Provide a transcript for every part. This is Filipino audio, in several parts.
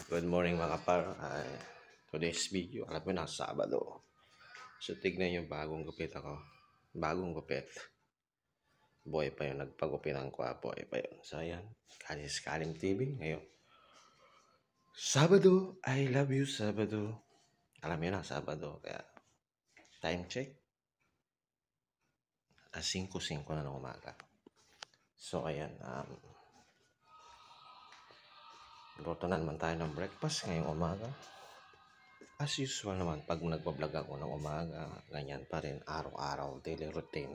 Good morning mga par. Today's video, alam mo na, Sabado. So tignan yung bagong gupit ako. Bagong gupit. Boy pa yun, nagpagupitan ko. Boy pa yun. So ayan, Kalis Kalim TV ngayon. Sabado, I love you Sabado. Alam mo na, Sabado. Kaya, time check. 5:05 na ng umaga. So ayan, luto na naman tayo ng breakfast ngayong umaga. As usual naman, pag nagbablog ako ng umaga, ganyan pa rin, araw-araw, daily routine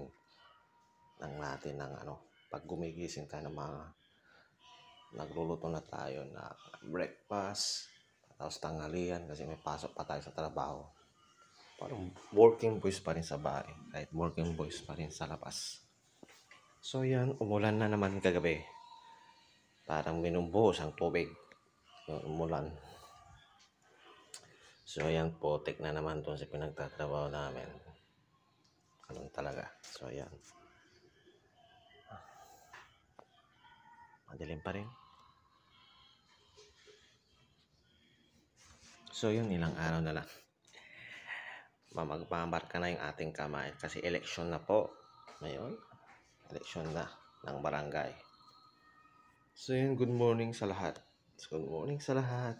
ng natin ng pag gumigising tayo ng mga nagluluto na tayo na breakfast, tapos tanghalian kasi may pasok pa tayo sa trabaho. Parang working boys pa rin sa bahay, kahit working boys pa rin sa labas. So yan, umulan na naman kagabi. Parang binubuhos ang tubig. Yung umulan. So ayan, putik na naman doon sa pinagtatrabaho namin. Ganun talaga. So ayan. Madilim pa rin. So yun, ilang araw na lang. Magpamarka na yung ating kamay kasi eleksyon na po. Ngayon, eleksyon na ng barangay. So yun, good morning sa lahat. Good morning sa lahat.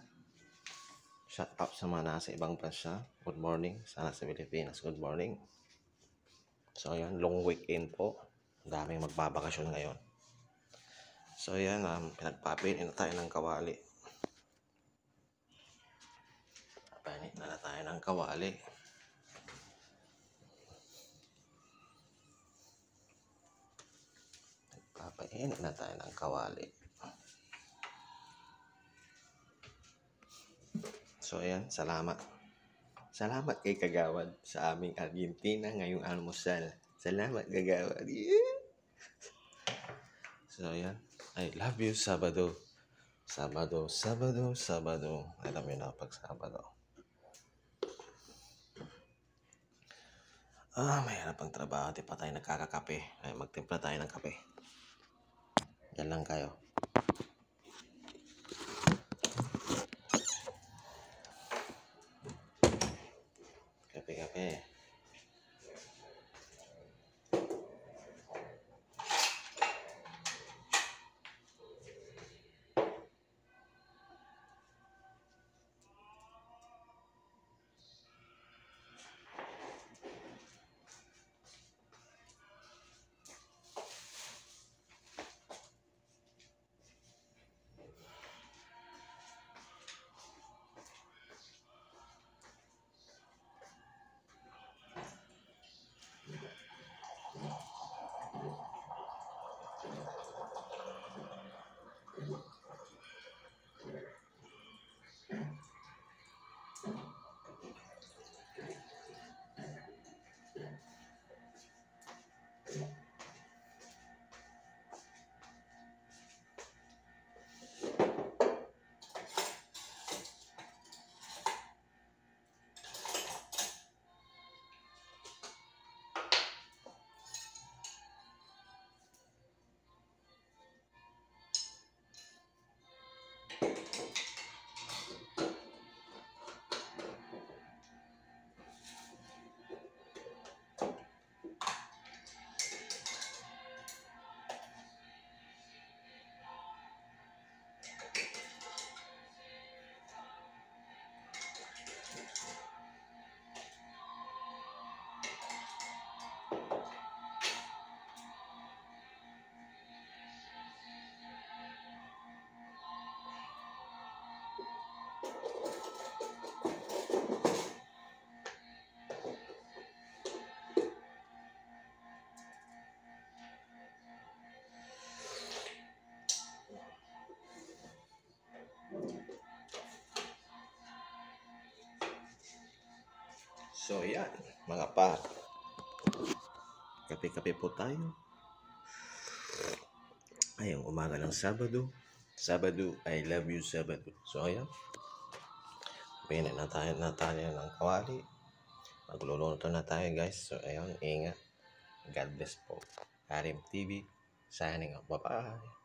Shout out sa mga nasa ibang bansa. Good morning. Sana sa Pilipinas. Good morning. So ayan, long weekend po. Daming magbabakasyon ngayon. So ayan, pinagpapainit na tayo ng kawali. Painit na tayo ng kawali. Nagpapainit na tayo ng kawali. So ayan, salamat. Salamat kay Kagawad sa aming Argentina ngayong almusal. Salamat Kagawad. Yeah. So ayan, I love you Sabado. Sabado, Sabado, Sabado. Alam yun na pag Sabado. Mahirap ang trabaho. Di pa tayo nagkakakape. Ay, magtimpla tayo ng kape. Yan lang kayo. Kape. So yan, mga par. Kape-kape po tayo. Ayong umaga ng Sabado. Sabado, I love you Sabado. So ayan. Pinit na tayo ng kawali. Magluluto na tayo guys. So ayan, ingat. God bless po. Karim TV, signing out. Bye-bye.